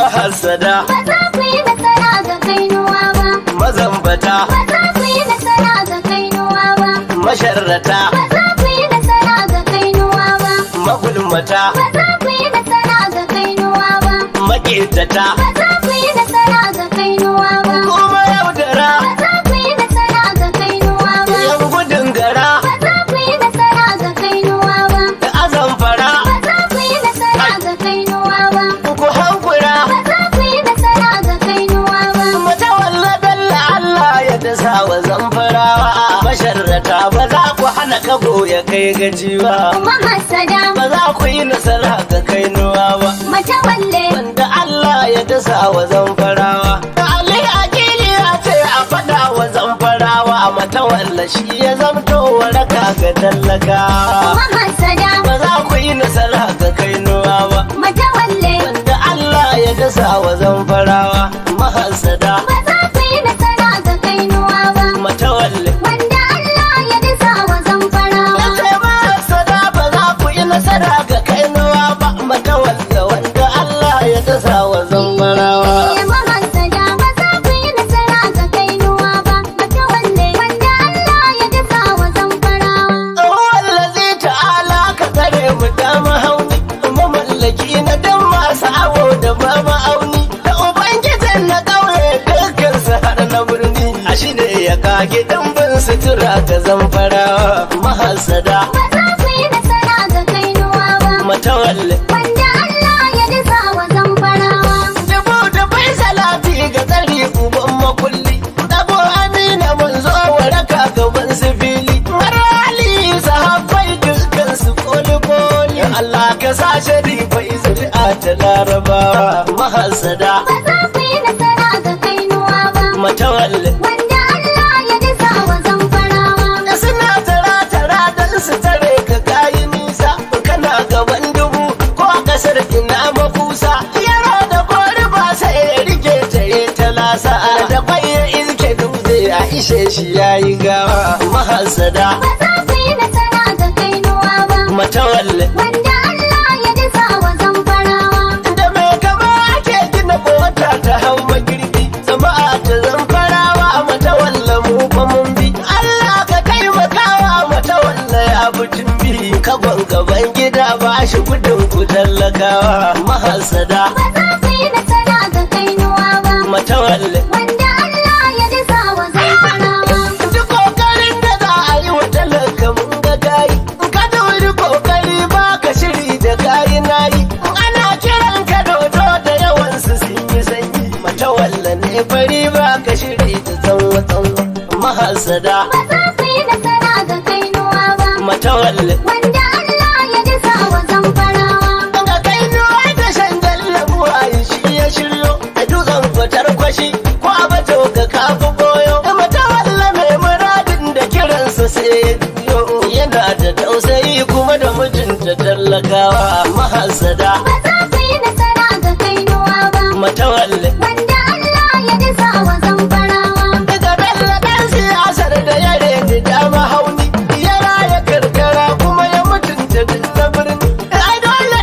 mahassada ba za ku yi nasara ga kainuwa ba. mazambata Ba za ku yi nasara ga kainuwa ba. masharrata Ba za ku yi nasara ga kainuwa ba. magulmata Ba za ku yi nasara ga kainuwa ba. maƙetata Ba za ku yi nasara ga kainuwa ba. kuma yaudara Ba za ku yi nasara ga kainuwa ba. yan gudun gara Ba za ku yi nasara ga kainuwa ba. da azamfara Ba za ku yi nasara ga kainuwa ba. ku hankura Ba za ku yi nasara ga kainuwa ba. matawalla dalla Allah ya dasa wa zamfarawa masharrata ba za ku hana kago ya kai gaji ba Mahassada ba za ku yi nasara ga kainuwa ba matawalle wanda Allah ya dasa wa zamfarawa da Ali Akili ya ce a faɗa wa zamfarawa matawalla shi ya zamto waraka ga tallaka Mahassada ba za ku yi nasara ga kainuwa ba matawalle wanda Allah ya dasa wa zamfarawa mahassada ba za ku yi nasara ga kainuwa ba. matawalle Wanda Allah ya dasa wa zamfarawa. yace mahassada ba za ku yi nasara ga kainuwa ba matawalle wanda Allah ya dasa wa zamfarawa Mahassada ba za ku yi nasara ga kainuwa ba. Matawalle wanda Allah ya dasa wa zamfarawa. wallazi ta'ala ka tsare mu da mahauni mamallaki na dan masu awo da ba ma'auni da ubangijin na ƙauye dukkan su har na birni a shi ne ya kage dambin sutura ta zamfarawa mahassada Ba za ku yi nasara ga kainuwa ba. matawalle Wanda Allah ya dasa wa zamfarawa. dubu da bai salati ga tsari uban makulli dabo amina mun zo waraka gaban su fili har ali sahabbai dukkan su koli koli Allah ka sa sharifa izri'a ta larabawa mahassada Ba za ku yi nasara ga kainuwa ba. matawalle Wanda Allah ya dasa wa zamfarawa. da suna tara don su tare ka kayi nisa kana gaban dubu ko a kasar ina mafusa yaro da kori ba sai ya rike ta yi talasa da kwaye iske dutse a ishe shi yayi gawa mahassada Ba za ku yi nasara ga kainuwa ba. matawalle Wanda Allah ya dasa wa zamfarawa. da mai kama ake gina mota ta hau magirbi jama'a ta zamfarawa matawalle mu fa mun bi Allah ka taimakawa matawalle ya butun bi kagon gaban gida ba shi gudun ku tallakawa mahassada Ba za ku yi nasara ga kainuwa ba. matawalle Wanda Allah ya dasa wa zamfarawa. duk kokarin da za a yi wa talaka mun ga kayi ka dauri kokari ba ka shiri da kayi nayi ana kiran ka dodo da yawan su sun yi sanyi matawalle ne fari ba ka shiri da tsanwa tsanwa mahassada Ba za ku yi nasara ga kainuwa ba. matawalle Wanda Allah ya dasa wa zamfarawa. ga kai nuwa da shangal labuwa shi ya shiryo a dutsen kwatar kwashi ko a bato ka kafu goyo matawalle mai muradin da kiransa sai ya biyo yana da tausayi kuma da mutunta tallakawa mahassada Ba za ku yi nasara ga kainuwa ba. matawalle Wanda Allah ya dasa wa zamfarawa. daga bello ɗan siyasar da ya reni dama hauni ya raya karkara kuma ya mutunta duk na birni ai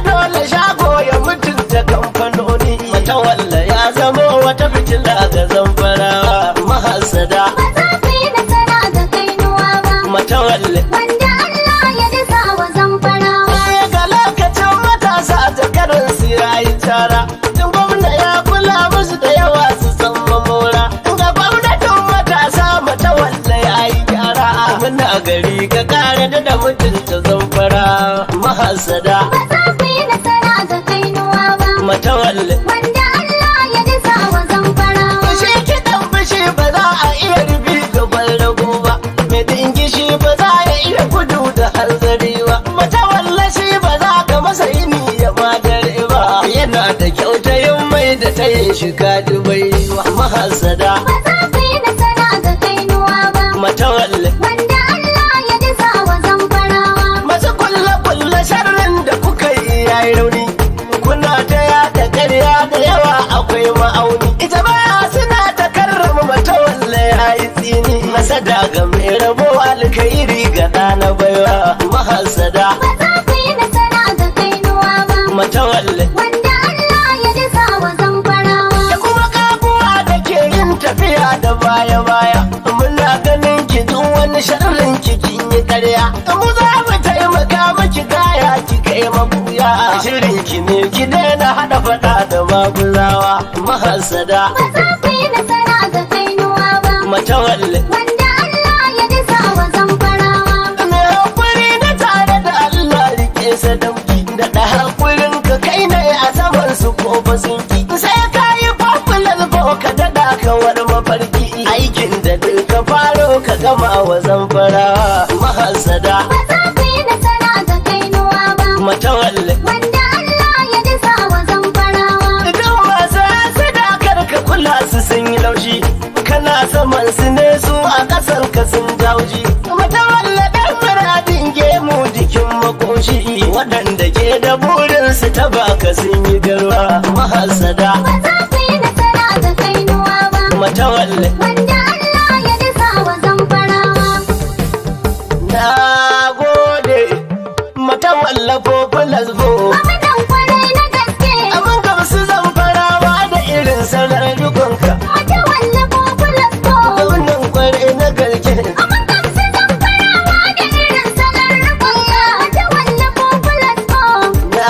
dole shago ya mutunta kamfanoni matawalle ya zama wata fitila ga zamfarawa mahassada Ba za ku yi nasara ga kainuwa ba. matawalle Wanda Allah ya dasa wa zamfarawa. ga lokacin matasa ta karin su yayi tara tun gwamna ya kula musu da yawa su san mamora ga gwamnatin matasa matawalle ya yi gyara muna gari ka kare da mutunta zamfara mahassada Ba za ku yi nasara ga kainuwa ba. matawalle Wanda Allah ya dasa wa zamfarawa. Fushi kiɗan fushi ba za a iya rubi gaban rago ba mai dingishi ba za ya iya gudu da hanzari ba matawalle shi ba za ka masa yini ya madare ba yana da kyautayin mai da ta yin shiga dubai wa mahassada Ba za ku yi nasara ga kainuwa ba. matawalle Wanda Allah ya dasa wa zamfarawa. masu kulle sharrin da kuka yi yayi rauni kuna ta yada ƙarya da yawa akwai ma'auni ita baya suna ta karrama matawalle yayi tsini masada ga mai rabo alkhairi ga ɗana baiwa mahassada Ba za ku yi nasara ga kainuwa ba. matawalle Wanda Allah ya dasa wa zamfarawa. maguzawa mahasada Ba za ku yi nasara ga kainuwa ba. matawalle Wanda Allah ya dasa wa zamfarawa. ne hakuri na tare da Allah rike sadauki da da hakurin ka kai ne a saman su ko basinki sai ka yi fafulan ka da kawar mafarki aikin da duka faro ka gama wa zamfarawa mahasada Ba za ku yi nasara ga kainuwa ba. matawalle Wanda Allah ya dasa wa zamfarawa. idan masu sadakar ka kula su sun yi laushi kana saman su ne su a ƙasar ka sun jauji matawalle ɗan muradin gemu jikin makoshi waɗanda ke da burin su ta baka sun yi garwa mahasada Ba za ku yi nasara ga kainuwa ba. matawalle Wanda Allah ya dasa wa zamfarawa. na gode matawalle popular vote Amadan kwarai na gaske. abin gamsu zamfarawa da irin sanar dukanka Mata walla popular ko. wannan kwarai na garke Aman gamsu zamfarawa da irin salar rukunka. Mata walla popular ko. na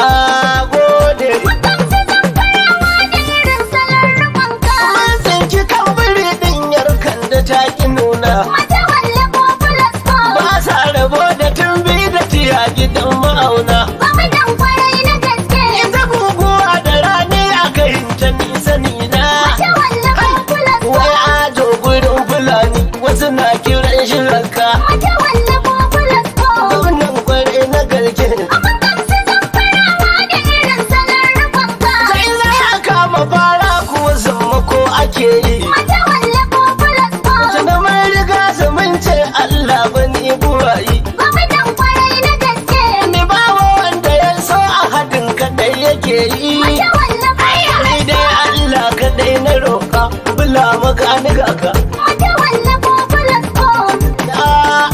gode Gamsu zamfarawa da irin salar rukunka. mun tsinci kan biri din yarkan da ta ki nuna Mata walla popular ko. ba sa rabo da tumbi da tiya gidan ma'auna Amadan kwarai na gaske. ita guguwa da rani aka hinta nisa nina Mata walla popular ko. wai ajo gurin fulani wasu na kiran shi ranka Mata walla popular ko. wannan kwarai na garke Aman gamsu zamfarawa da irin salar rukunka. sai za a kama fara kuwa sammako ake yi Mata walla popular ko. tuna mai riga su mun ce Allah bani buwayi Amadan kwarai na gaske. ni bawa wanda ya so a hadin kadai yake yi Mata walla ni dai Allah kadai na roƙa bula maka ni gaka Mata walla popular ko. ya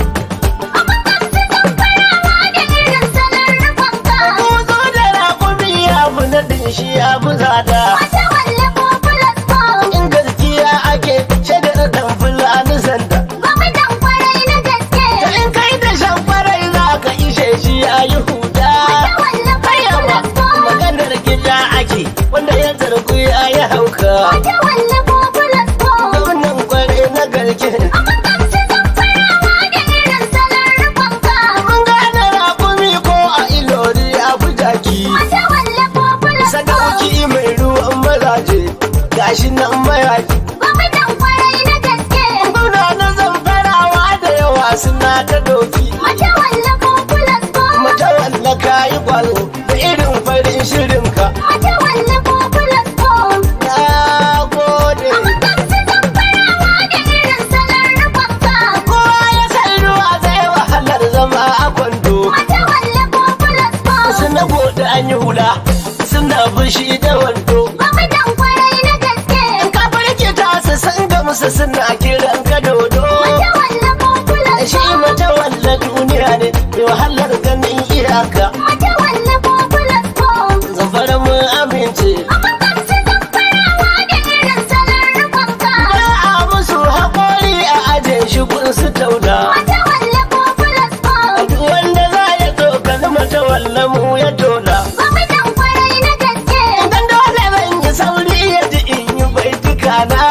Aman gamsu zamfarawa da irin salar rukunka. kuzo da raƙumi ya fi naɗin shi ya fi zada Mata walla popular ko. in gaskiya ake shaidar dan fulani sanda Amadan kwarai na gaske. da in kai da shan farai za ka ishe shi ya yi huda Mata walla popular ko. maganar gida ake wanda ya zargu ya yi hauka Mata walla popular ko. wannan kwarai na garke Aman gamsu zamfarawa da irin salar rukunka. mun gane raƙumi ko a ilori a jaki Mata walla popular ko. sadauki mai ruwan mazaje gashi nan mayaki Amadan kwarai na gaske. muna na zamfarawa da yawa suna ta doki Mata walla popular ko. mata walla kayi kwalo da irin farin shirinka Mata walla popular ko. na gode Aman gamsu zamfarawa da irin salar rukunka. kowa ya san ruwa zai wahalar zama a kwando Mata walla popular ko. suna gode an yi hula suna fushi da wando Amadan kwarai na gaske. ka farke ta su san gamsu suna kiran ka dodo Mata walla popular shi ko. mata walla duniya ne mai wahalar ganin iyaka Mata walla popular ko. zafara mun amince Aman gamsu zamfarawa da irin salar rukunka. ba a musu haƙori a ajin shi kun su tauna Mata walla popular ko. duk wanda za ya tsokani mata walla mu ya tona Amadan kwarai na gaske. idan dole zan yi sauri ya ji in yi baituka na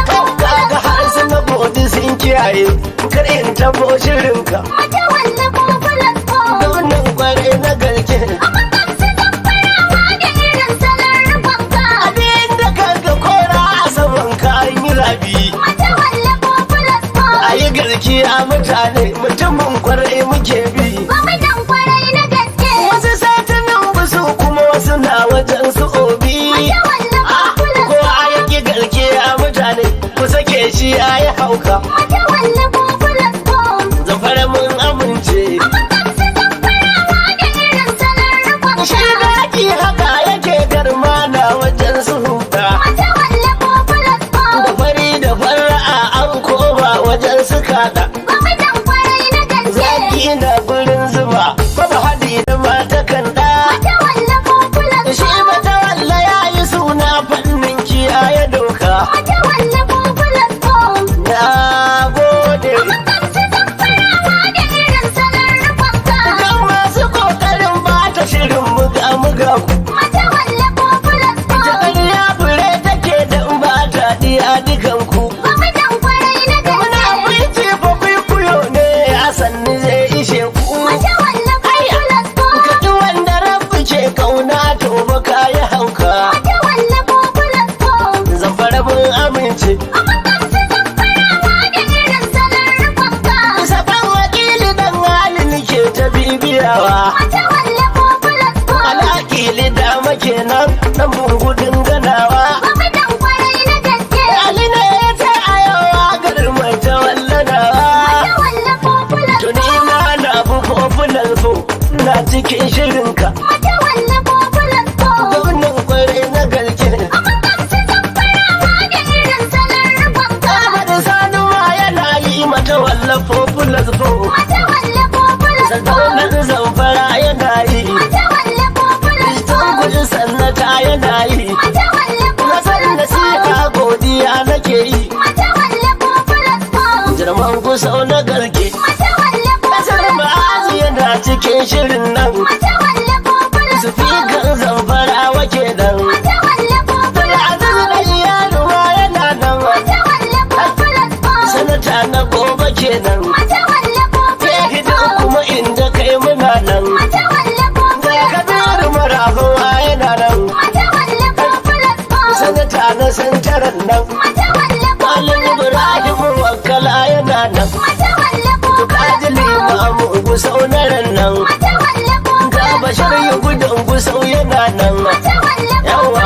kaga har su na godi sun kiyaye kar in tabo shirinka Mata walla popular ko. wannan kwarai na garke Aman gamsu zamfarawa da irin salar rukunka. abin da kaga kora a saman ka an yi rabi Mata walla popular ko. a yi garki a mutane mutumin kwarai muke bi Amadan kwarai na gaske. wasu satanin busu kuma wasu na wajen su obi Mata walla popular ko a yake garke a mutane ku sake shi a yi hauka Mata walla popular ko. zafara mun Mata wallafo plasco. Alakili dama kenan dan gudun ganawa. Gwamnan kwarai na gaske. Ali ne ya ce a yawa garin mata wallanawa. Mata wallafo plasco. Tuni ma na bu popular fo na cikin shirinka. Mata wallafo plasco. Gwamnan kwarai na gaske. Amma gamsu zan farawa da irin salon rubanka. Ahmad Sani ma yana yi mata wallafo popular fo. Mata wallafo plasco. Sadaunar zamfara yana yi. Mata wallafo plasco. Tun guji sannata yana yi. Mata wallafo Nasar nasiha godiya nake yi. Mata wallafo plasco. Jirman kusau na garke. Mata wallafo Kasar ma'azi yana cikin shirin nan. Mata wallafo plasco. Sufikan zamfara wake nan. Mata wallafo Aziz da iyaluwa yana nan. Mata wallafo plasco. Sanata na gobe kenan. Mata wallafo Hidan kuma inda kai muna nan. Mata wallafo Ga kabiru marafawa yana nan. Mata wallafo plasco. Sanata na santaran nan. Mata wallafo Malam Ibrahim Wakala yana nan. Mata wallafo Kaji limamu gusau na ran nan. Mata wallafo Ga Bashir ya gudun gusau yana nan. Mata wallafo Yawa,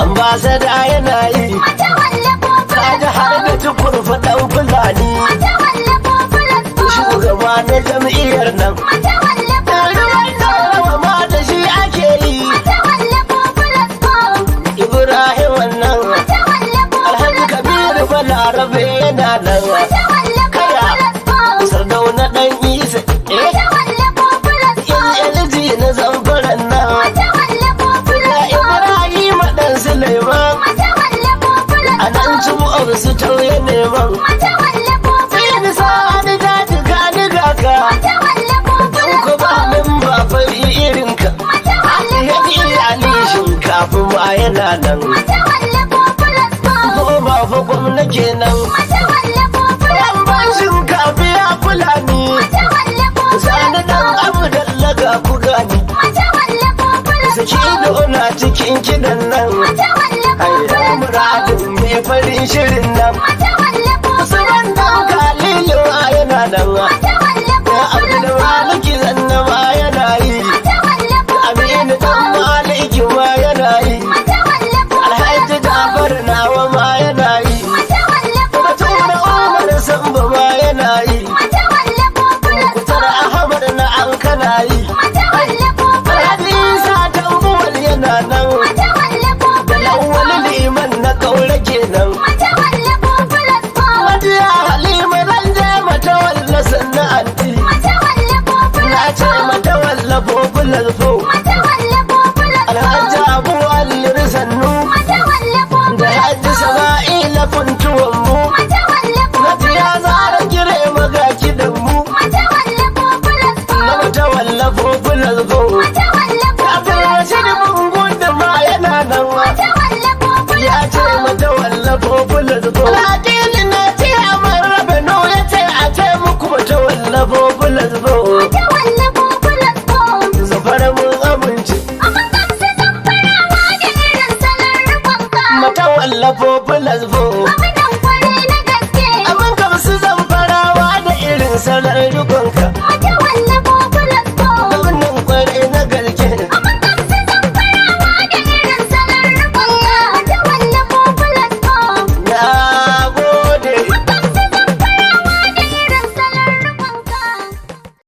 ambasada yana yi. Mata wallafo Kaji har da tukur faɗan Fulani. Mata wallafo plasco. Shugaba na jam'iyyar nan. Mata wallafo Ruwan nawa ma da shi ake yi. Mata wallafo plasco. Ibrahim wannan. Mata wallafo Alhaji Kabiru Balarabe yana nan. Mata wallafo plasco. Sardauna ɗan Isa. Mata wallafo plasco. LG na zamfaran nan. Mata wallafo Ga plasco. Ibrahim ɗan Suleiman. Mata wallafo A plasco. nan cimu'ar su tauye neman. Mata wallafo Sai ni sa'ani daji ka ni gaka. Mata wallafo Dan ku ba min ba fari irinka. Mata Alhaji Ali shinkafa ma yana nan. Mata wallafo plasco. Ko ba fa gwamna kenan. Mata wallafo Yan ban shinkafa ya Fulani. Mata wallafo Sani dan Abdalla ga ku gani. Mata wallafo Saki da ona cikin kidan nan. Mata wallafo Ai muradin mai farin shirin nan. Mata wallafo Usman dan Kalilu ma yana nan. Mata wallafo Ya Abdul Maliki zanna ma yana yi. Mata wallafo Aminu dan Maliki ma yana yi. Mata wallafo Alhaji Jafar nawa ma yana yi. Mata wallafo Batura Umar Samba ma yana yi. Mata wallafo Kutar Ahmad na an kana yi. Mata wallafo Alhaji Isa Tambuwal yana nan. Mata wallafo Da Lawal Liman na kaura kenan. Mata wallafo plasco. Hajiya Halima zan je mata walla sannan anti. Mata wallafo Na ce mata walla popular fo. Mata wallafo plasco. Alhaji Abu Alir Sannu. Mata wallafo Da Haji Sama'ila Funtuwan mu. Mata wallafo Hajiya Zara Gire maga kidan mu. Mata wallafo plasco. Na mata walla popular fo. Mata wallafo Abdul Rashid Bungun da ma yana nan wa. Mata wallafo Ya ce mata walla popular fo. Alhaji na ce a marraba no ya ce a ce muku mata walla popular fo. Mata wallafo plasco. Zafara mun amince. Amma gamsu zan farawa da irin salon rubanka. Mata walla popular fo. Gwamnan kwarai na gaske. Abin gamsu zan farawa da irin salar dukanka. Mata